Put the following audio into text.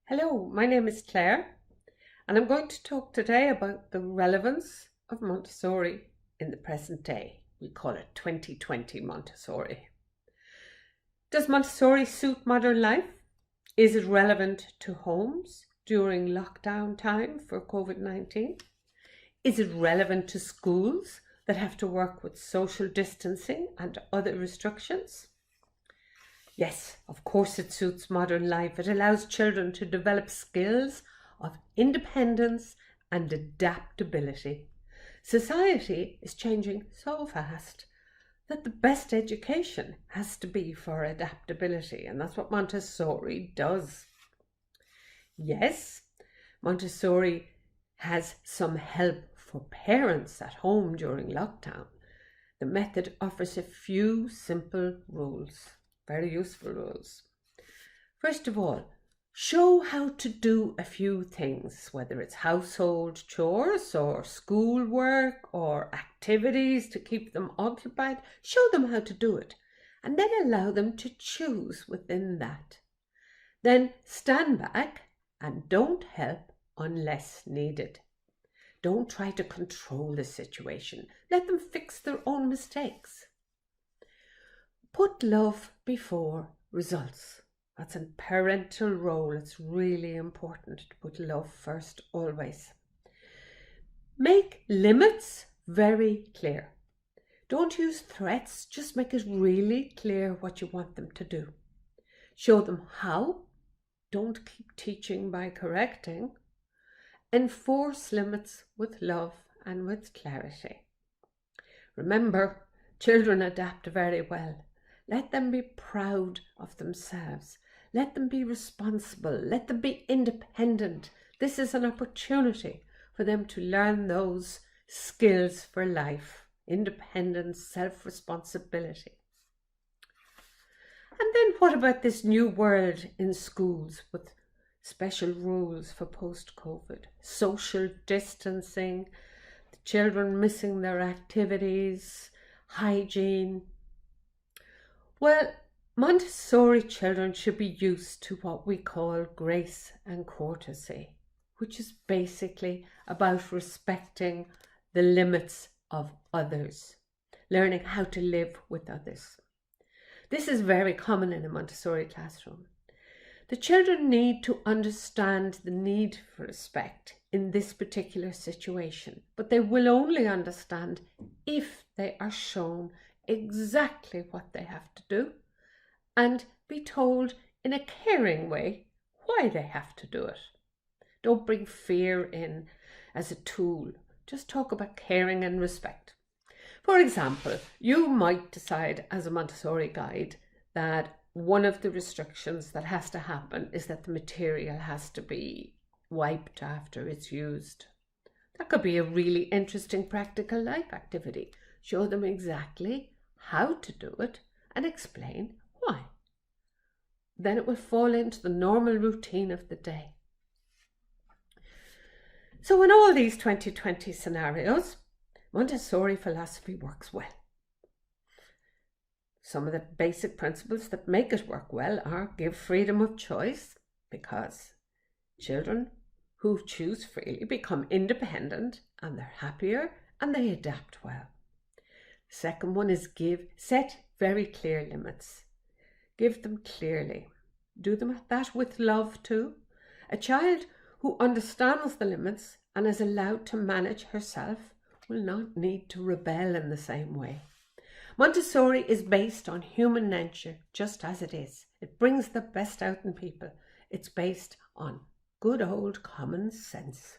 Hello, my name is Claire, and I'm going to talk today about the relevance of Montessori in the present day. We call it 2020 Montessori. Does Montessori suit modern life? Is it relevant to homes during lockdown time for COVID-19? Is it relevant to schools that have to work with social distancing and other restrictions? Yes, of course it suits modern life. It allows children to develop skills of independence and adaptability. Society is changing so fast that the best education has to be for adaptability, and that's what Montessori does. Yes, Montessori has some help for parents at home during lockdown. The method offers a few simple rules. Very useful rules. First of all, show how to do a few things, whether it's household chores or schoolwork or activities to keep them occupied. Show them how to do it and then allow them to choose within that. Then stand back and don't help unless needed. Don't try to control the situation. Let them fix their own mistakes. Put love before results. That's a parental role. It's really important to put love first always. Make limits very clear. Don't use threats. Just make it really clear what you want them to do. Show them how. Don't keep teaching by correcting. Enforce limits with love and with clarity. Remember, children adapt very well. Let them be proud of themselves. Let them be responsible. Let them be independent. This is an opportunity for them to learn those skills for life: independence, self-responsibility. And then what about this new world in schools with special rules for post-COVID? Social distancing, the children missing their activities, hygiene. Well, Montessori children should be used to what we call grace and courtesy, which is basically about respecting the limits of others, learning how to live with others. This is very common in a Montessori classroom. The children need to understand the need for respect in this particular situation, but they will only understand if they are shown exactly what they have to do and be told in a caring way why they have to do it. Don't bring fear in as a tool. Just talk about caring and respect. For example, you might decide as a Montessori guide that one of the restrictions that has to happen is that the material has to be wiped after it's used. That could be a really interesting practical life activity. Show them exactly how to do it and explain why. Then it will fall into the normal routine of the day. So in all these 2020 scenarios, Montessori philosophy works well. Some of the basic principles that make it work well are: give freedom of choice, because children who choose freely become independent and they're happier and they adapt well. The second one is set very clear limits. Give them clearly. Do them that with love too. A child who understands the limits and is allowed to manage herself will not need to rebel in the same way. Montessori is based on human nature just as it is. It brings the best out in people. It's based on good old common sense.